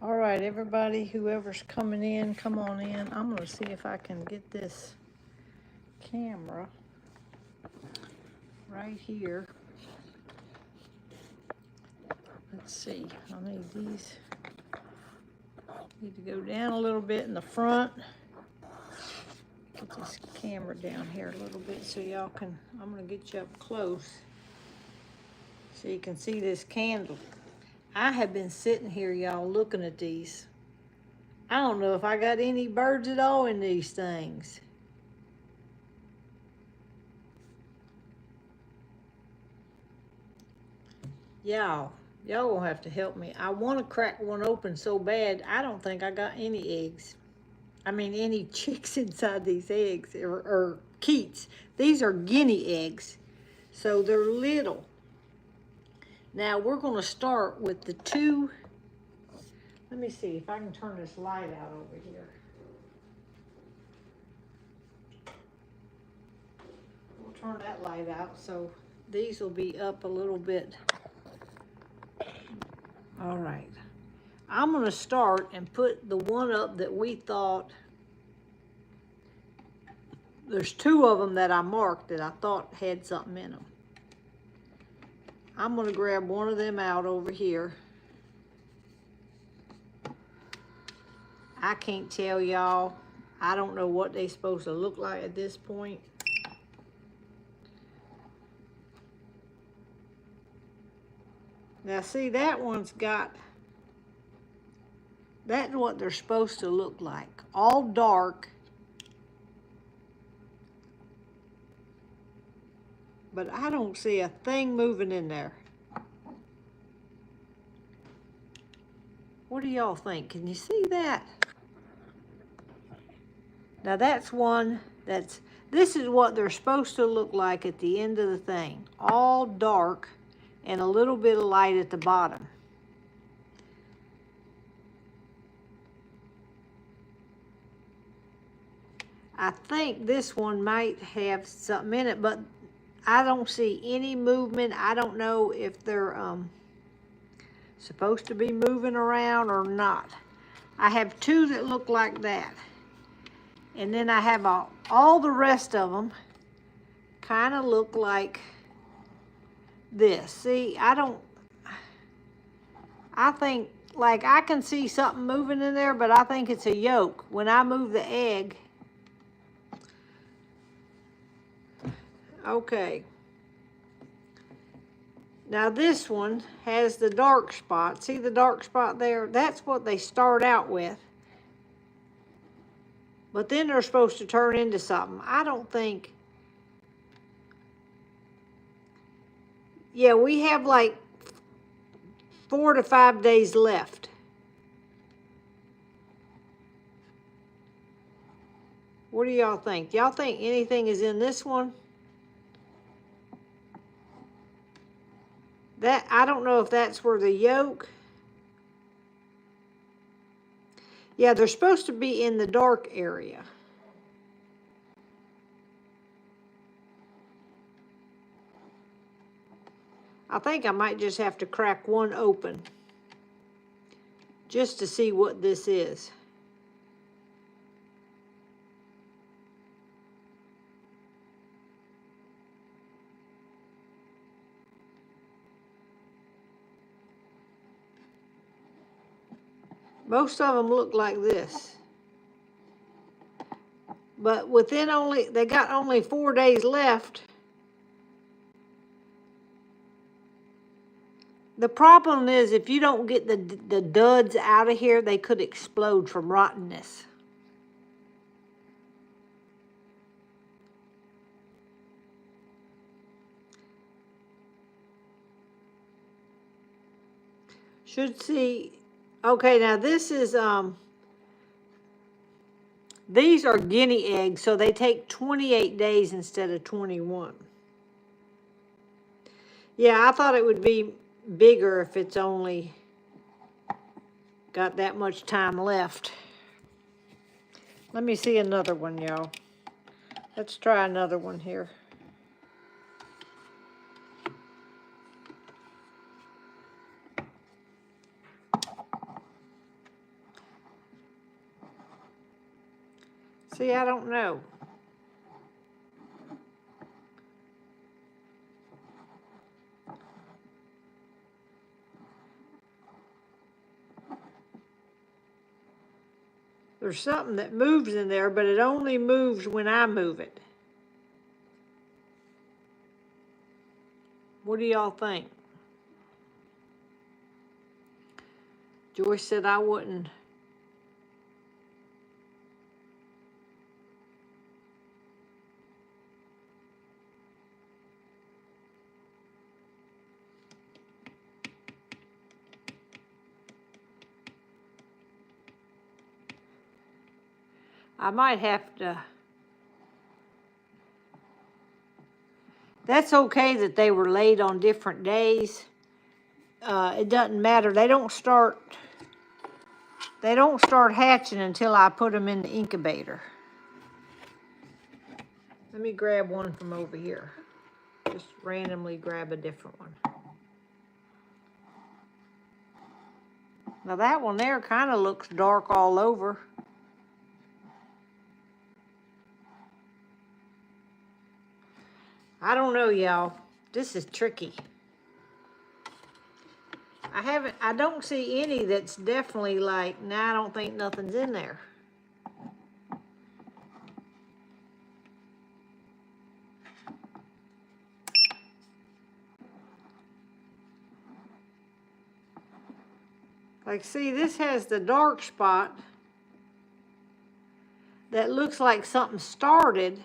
All right, everybody, whoever's coming in, come on in. I'm going to see if I can get this camera right here. Let's see. I need these. Need to go down a little bit in the front. Get this camera down here a little bit so y'all can, I'm going to get you up close so you can see this candle. I have been sitting here, y'all, looking at these. I don't know if I got any birds at all in these things. Y'all gonna have to help me. I want to crack one open so bad. I don't think I got any eggs. I mean, any chicks inside these eggs, or keats. These are guinea eggs, so they're little. Now we're going to start with the two. Let me see if I can turn this light out over here. We'll turn that light out so these will be up a little bit. All right. I'm going to start and put the one up that we thought. There's two of them that I marked that I thought had something in them. I'm going to grab one of them out over here. I can't tell y'all. I don't know what they're supposed to look like at this point. Now see, that one's got, that's what they're supposed to look like. All dark. But I don't see a thing moving in there. What do y'all think? Can you see that? Now that's one that's, this is what they're supposed to look like at the end of the thing. All dark and a little bit of light at the bottom. I think this one might have something in it, but I don't see any movement. I don't know if they're supposed to be moving around or not. I have two that look like that. And then I have all the rest of them kind of look like this. See, I think, like, I can see something moving in there, but I think it's a yolk. When I move the egg. Okay. Now this one has the dark spot. See the dark spot there? That's what they start out with. But then they're supposed to turn into something. I don't think. Yeah, we have like 4 to 5 days left. What do y'all think? Y'all think anything is in this one? That, I don't know if that's where the yolk. Yeah, they're supposed to be in the dark area. I think I might just have to crack one open just to see what this is. Most of them look like this. But within they got only 4 days left. The problem is if you don't get the duds out of here, they could explode from rottenness. Should see. Okay, now this is, these are guinea eggs, so they take 28 days instead of 21. Yeah, I thought it would be bigger if it's only got that much time left. Let me see another one, y'all. Let's try another one here. See, I don't know. There's something that moves in there, but it only moves when I move it. What do y'all think? Joyce said I wouldn't. I might have to. That's okay that they were laid on different days. It doesn't matter. They don't start hatching until I put them in the incubator. Let me grab one from over here. Just randomly grab a different one. Now that one there kind of looks dark all over. I don't know, y'all. This is tricky. I don't see any that's definitely like, nah, I don't think nothing's in there. Like, see, this has the dark spot that looks like something started.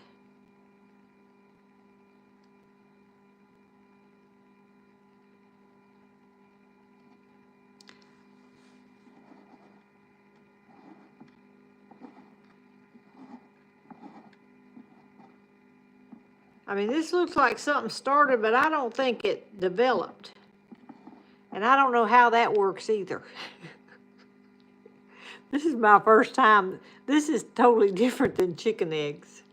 I mean, this looks like something started, but I don't think it developed. And I don't know how that works either. This is my first time. This is totally different than chicken eggs.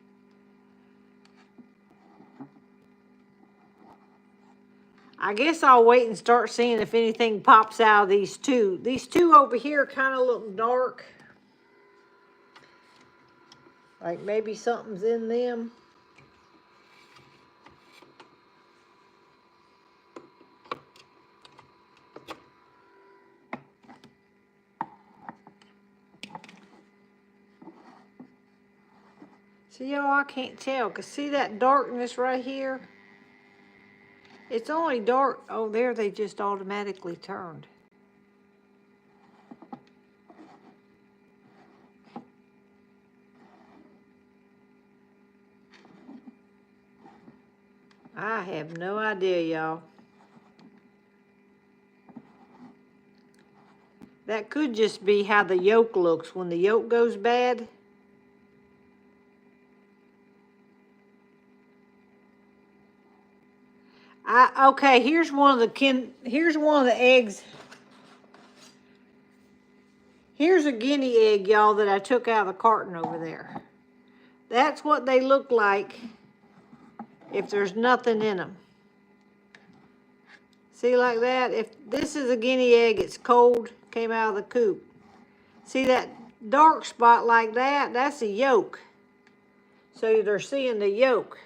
I guess I'll wait and start seeing if anything pops out of these two. These two over here kind of look dark. Like maybe something's in them. See, y'all, I can't tell, because see that darkness right here? It's only dark. Oh, there they just automatically turned. I have no idea, y'all. That could just be how the yolk looks when the yolk goes bad. Okay, here's one of the eggs. Here's a guinea egg, y'all, that I took out of the carton over there. That's what they look like if there's nothing in them. See, like that? If this is a guinea egg, it's cold, came out of the coop. See that dark spot like that? That's a yolk. So they're seeing the yolk.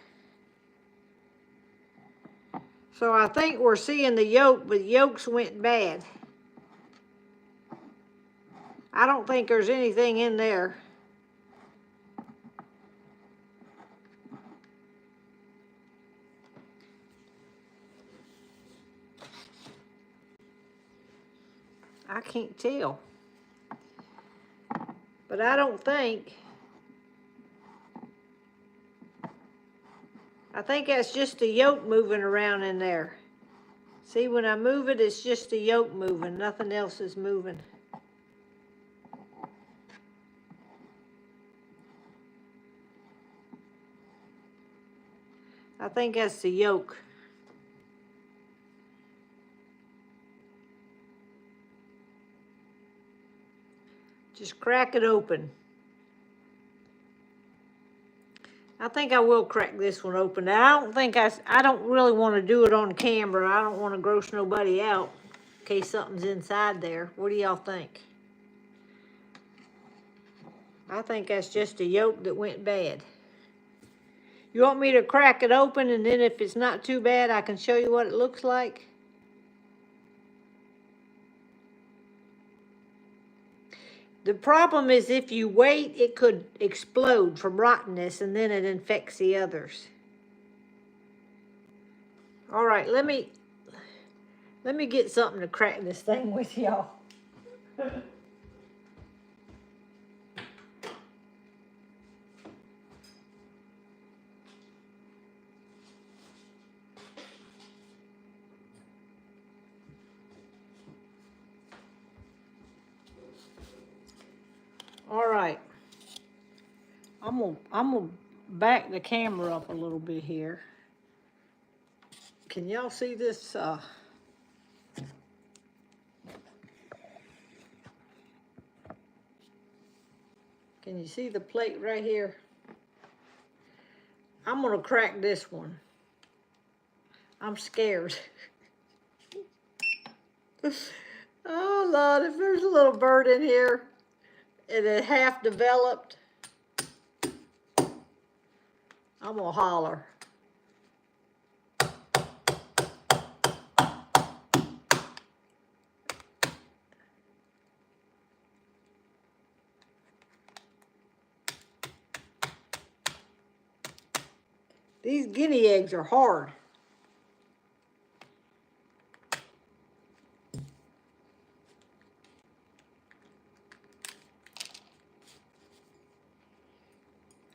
So I think we're seeing the yolk, but yolks went bad. I don't think there's anything in there. I can't tell. But I don't think. I think that's just the yolk moving around in there. See, when I move it, it's just the yolk moving. Nothing else is moving. I think that's the yolk. Just crack it open. I think I will crack this one open. Now, I don't really want to do it on camera. I don't want to gross nobody out in case something's inside there. What do y'all think? I think that's just a yolk that went bad. You want me to crack it open, and then if it's not too bad, I can show you what it looks like? The problem is if you wait, it could explode from rottenness, and then it infects the others. All right, let me get something to crack this thing with, y'all. All right, I'm gonna back the camera up a little bit here. Can y'all see this? Can you see the plate right here? I'm gonna crack this one. I'm scared. Oh Lord, if there's a little bird in here and it half developed, I'm gonna holler. These guinea eggs are hard.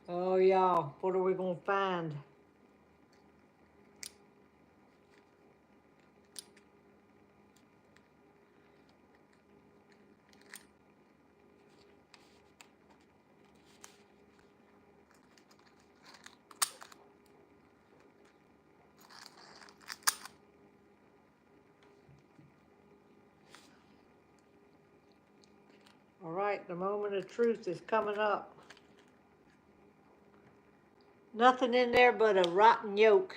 Oh y'all, what are we gonna find? All right, the moment of truth is coming up. Nothing in there but a rotten yolk.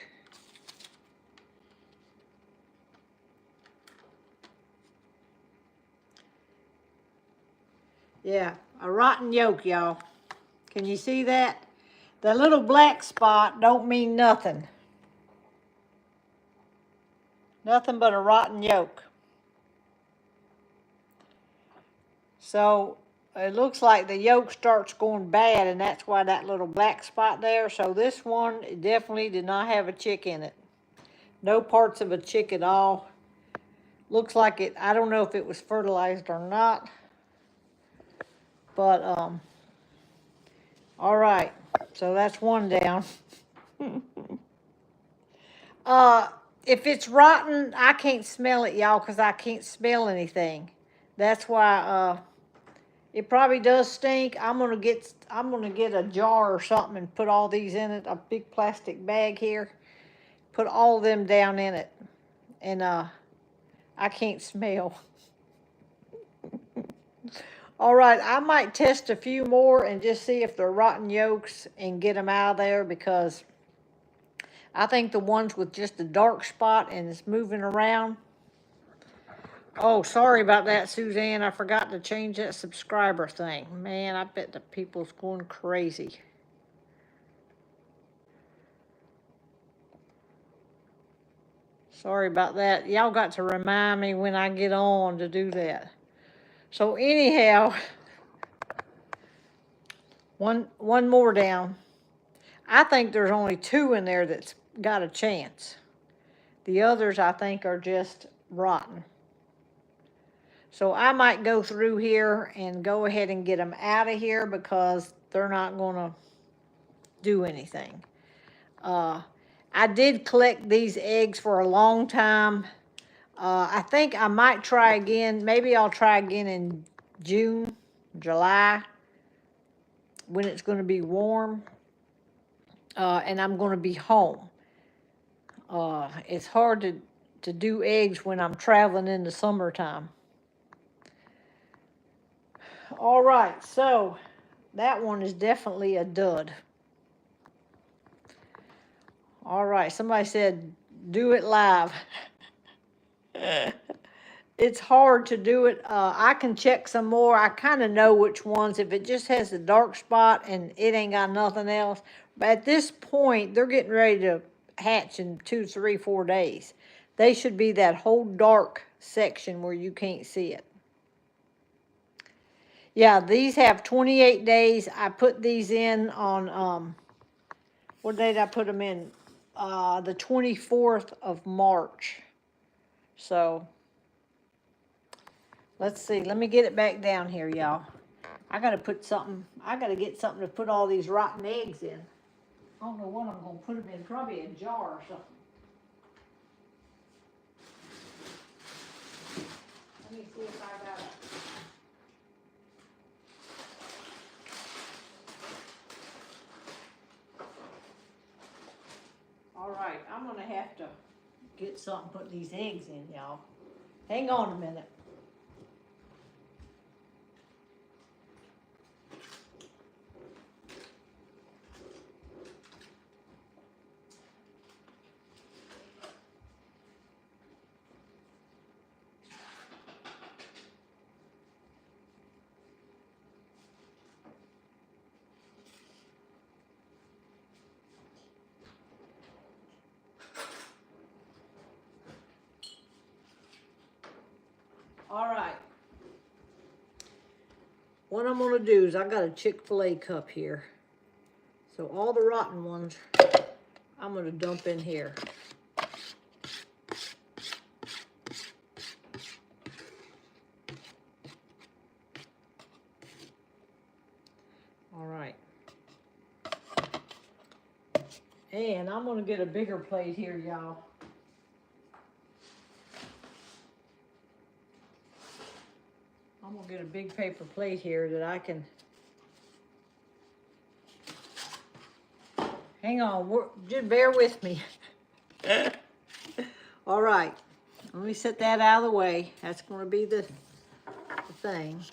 Yeah, a rotten yolk, y'all. Can you see that? The little black spot don't mean nothing. Nothing but a rotten yolk. So it looks like the yolk starts going bad, and that's why that little black spot there. So this one definitely did not have a chick in it. No parts of a chick at all. Looks like it, I don't know if it was fertilized or not. But, all right. So that's one down. If it's rotten, I can't smell it, y'all, because I can't smell anything. That's why, it probably does stink. I'm gonna get a jar or something and put all these in it, a big plastic bag here. Put all of them down in it. And I can't smell. All right, I might test a few more and just see if they're rotten yolks and get them out of there, because I think the ones with just a dark spot and it's moving around. Oh, sorry about that, Suzanne. I forgot to change that subscriber thing. Man, I bet the people's going crazy. Sorry about that. Y'all got to remind me when I get on to do that. So anyhow, one more down. I think there's only 2 in there that's got a chance. The others, I think, are just rotten. So I might go through here and go ahead and get them out of here, because they're not going to do anything. I did collect these eggs for a long time. I think I might try again. Maybe I'll try again in June, July, when it's going to be warm. And I'm going to be home. It's hard to do eggs when I'm traveling in the summertime. All right, so that one is definitely a dud. All right, somebody said, do it live. It's hard to do it. I can check some more. I kind of know which ones. If it just has a dark spot and it ain't got nothing else. But at this point, they're getting ready to hatch in 2, 3, 4 days. They should be that whole dark section where you can't see it. Yeah, these have 28 days. I put these in on, what date I put them in? The 24th of March. So, let's see. Let me get it back down here, y'all. I gotta put something, I gotta get something to put all these rotten eggs in. I don't know what I'm gonna put them in, probably a jar or something. Let me see if I got it. All right, I'm gonna have to get something to put these eggs in, y'all. Hang on a minute. All right. What I'm gonna do is I got a Chick-fil-A cup here. So all the rotten ones, I'm gonna dump in here. All right. And I'm gonna get a bigger plate here, y'all. I'm gonna get a big paper plate here that I can. Hang on, just bear with me. All right, let me set that out of the way. That's gonna be the thing.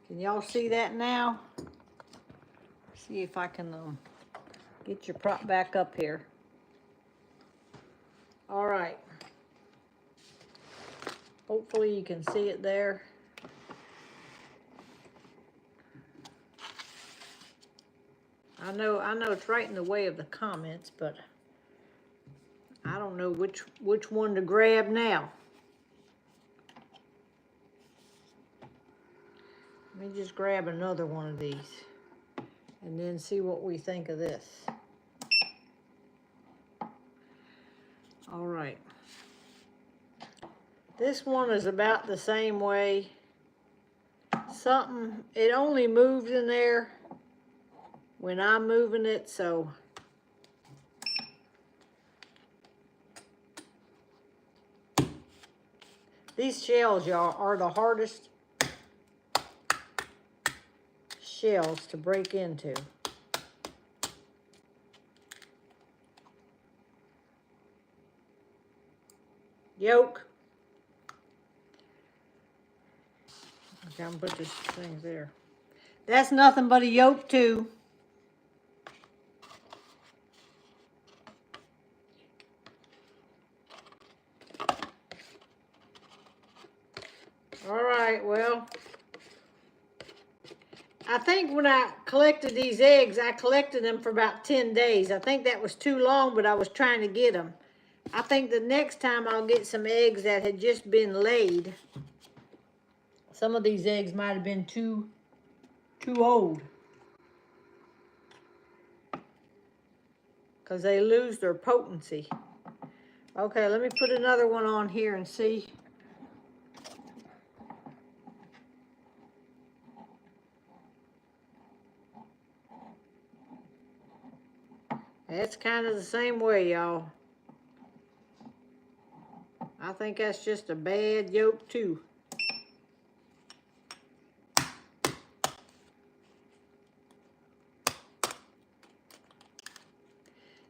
Can y'all see that now? See if I can get your prop back up here. All right. Hopefully you can see it there. I know it's right in the way of the comments, but I don't know which one to grab now. Let me just grab another one of these and then see what we think of this. All right. This one is about the same way. It only moves in there when I'm moving it, so these shells, y'all, are the hardest shells to break into. Yolk. Okay, I'm gonna put this thing there. That's nothing but a yolk too. All right, well, I think when I collected these eggs, I collected them for about 10 days. I think that was too long, but I was trying to get them. I think the next time I'll get some eggs that had just been laid. Some of these eggs might have been too old, because they lose their potency. Okay, let me put another one on here and see. That's kind of the same way, y'all. I think that's just a bad yolk too.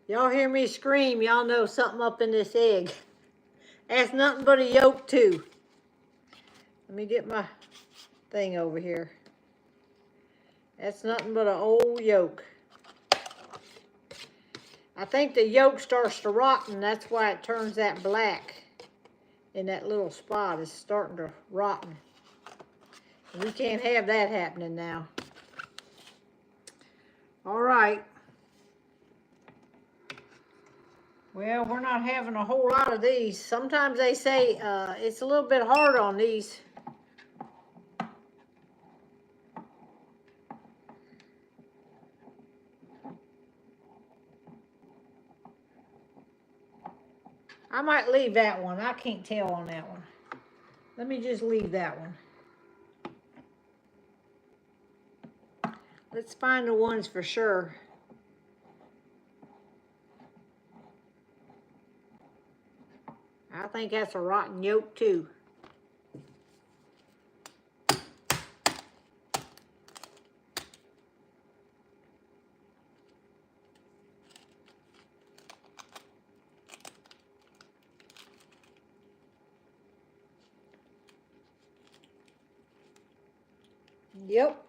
Y'all hear me scream, y'all know something up in this egg. That's nothing but a yolk too. Let me get my thing over here. That's nothing but an old yolk. I think the yolk starts to rot, and that's why it turns that black. in that little spot is starting to rotten. We can't have that happening now. All right. Well, we're not having a whole lot of these. Sometimes they say it's a little bit hard on these. I might leave that one. I can't tell on that one. Let me just leave that one. Let's find the ones for sure. I think that's a rotten yolk too. Yep.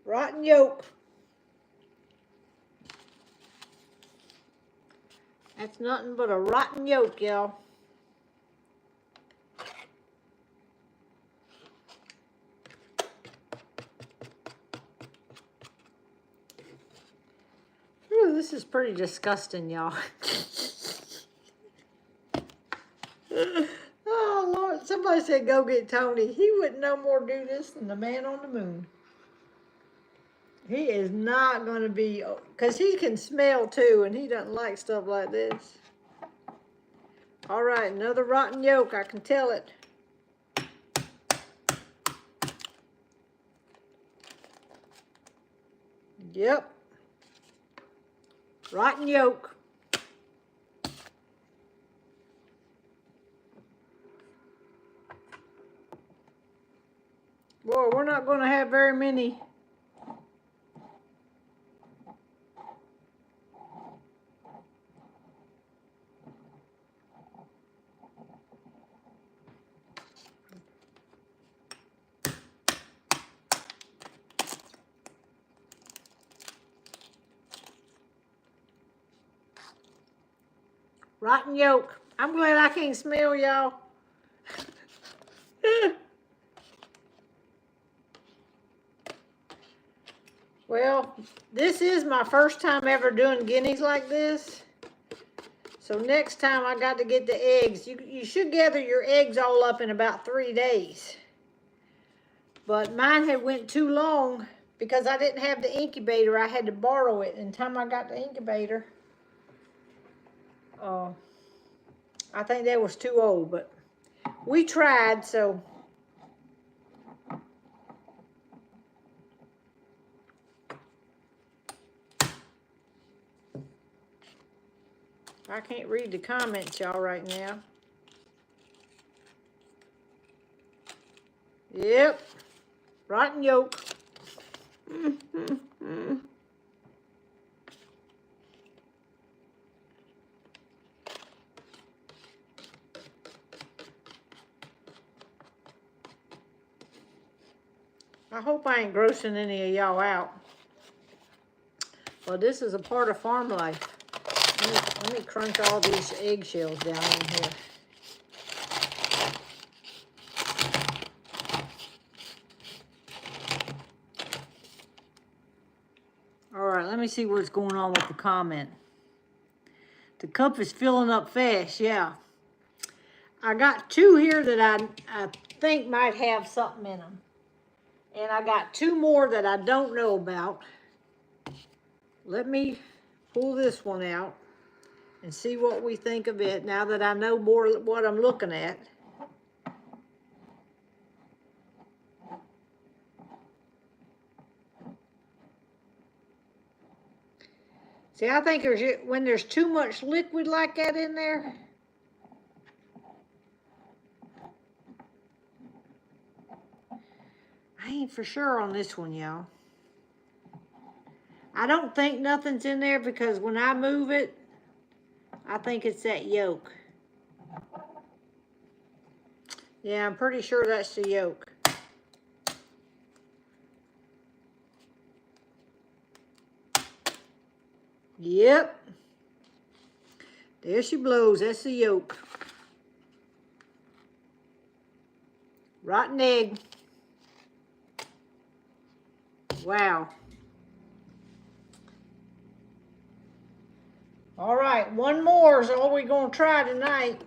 Rotten yolk. That's nothing but a rotten yolk, y'all. This is pretty disgusting, y'all. Oh, Lord. Somebody said go get Tony. He wouldn't no more do this than the man on the moon. He is not going to be, because he can smell too, and he doesn't like stuff like this. All right, another rotten yolk. I can tell it. Yep. Rotten yolk. Boy, we're not going to have very many. Rotten yolk. I'm glad I can't smell y'all. Well, this is my first time ever doing guineas like this. So next time I got to get the eggs. You should gather your eggs all up in about 3 days. But mine had went too long because I didn't have the incubator. I had to borrow it. And the time I got the incubator, I think that was too old. But we tried, so. I can't read the comments, y'all, right now. Yep. Rotten yolk. I hope I ain't grossing any of y'all out. Well, this is a part of farm life. Let me crunch all these eggshells down in here. All right, let me see what's going on with the comment. The cup is filling up fast, yeah. I got 2 here that I think might have something in them. And I got 2 more that I don't know about. Let me pull this one out and see what we think of it now that I know more what I'm looking at. See, I think when there's too much liquid like that in there, I ain't for sure on this one, y'all. I don't think nothing's in there because when I move it, I think it's that yolk. Yeah, I'm pretty sure that's the yolk. Yep. There she blows. That's the yolk. Rotten egg. Wow. All right, one more is all we're going to try tonight.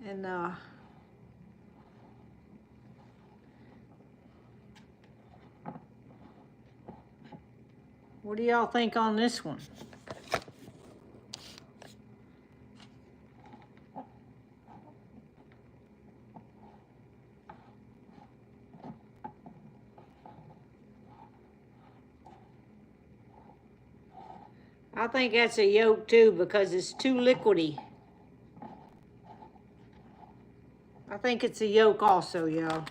And, what do y'all think on this one? I think that's a yolk too because it's too liquidy. I think it's a yolk also, y'all.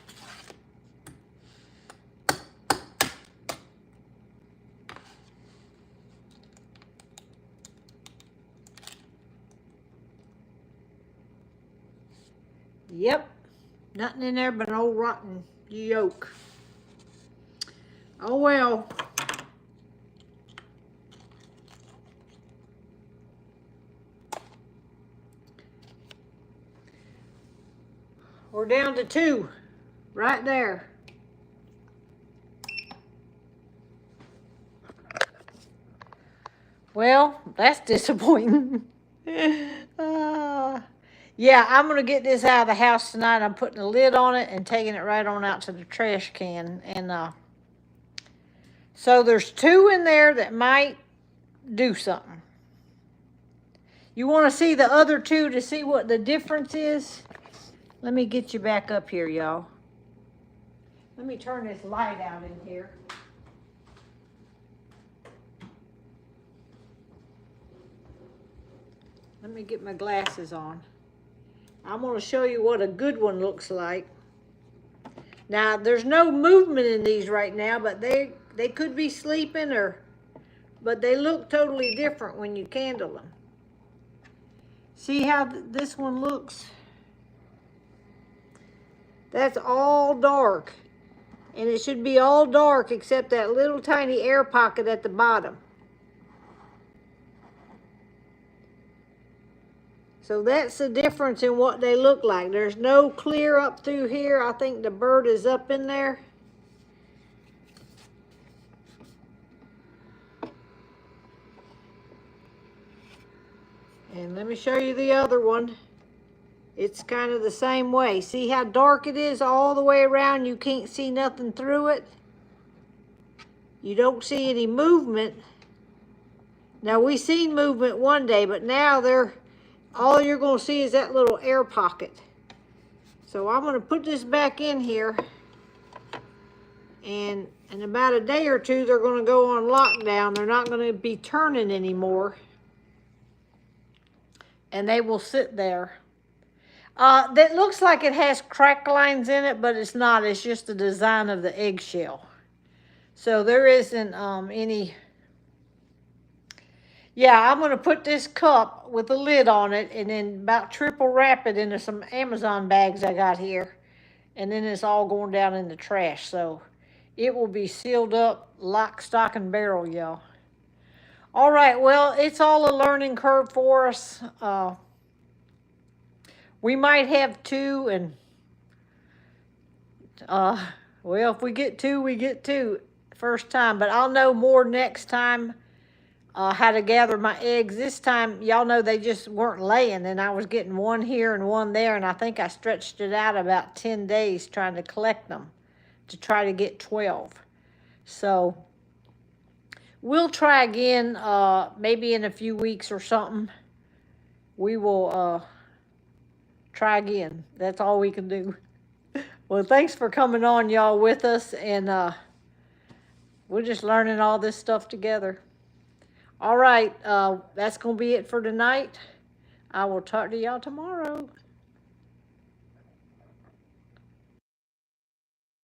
Yep, nothing in there but an old rotten yolk. Oh well. We're down to 2, right there. Well, that's disappointing. Yeah, I'm going to get this out of the house tonight. I'm putting a lid on it and taking it right on out to the trash can. And so there's 2 in there that might do something. You want to see the other 2 to see what the difference is? Let me get you back up here, y'all. Let me turn this light out in here. Let me get my glasses on. I'm going to show you what a good one looks like. Now, there's no movement in these right now, but they could be sleeping but they look totally different when you candle them. See how this one looks? That's all dark. And it should be all dark except that little tiny air pocket at the bottom. So that's the difference in what they look like. There's no clear up through here. I think the bird is up in there. And let me show you the other one. It's kind of the same way. See how dark it is all the way around? You can't see nothing through it. You don't see any movement. Now, we seen movement one day, but now all you're going to see is that little air pocket. So I'm going to put this back in here. And in about a day or 2, they're going to go on lockdown. They're not going to be turning anymore. And they will sit there. That looks like it has crack lines in it, but it's not. It's just the design of the eggshell. So there isn't any... Yeah, I'm going to put this cup with a lid on it and then about triple wrap it into some Amazon bags I got here. And then it's all going down in the trash. So it will be sealed up lock, stock, and barrel, y'all. All right, well, it's all a learning curve for us. We might have 2 and, well, if we get 2, we get 2 first time. But I'll know more next time. How to gather my eggs. This time, y'all know they just weren't laying, and I was getting 1 here and 1 there, and I think I stretched it out about 10 days trying to collect them to try to get 12. So we'll try again, maybe in a few weeks or something. We will try again. That's all we can do. Well, thanks for coming on, y'all, with us, and we're just learning all this stuff together. All right, that's going to be it for tonight. I will talk to y'all tomorrow.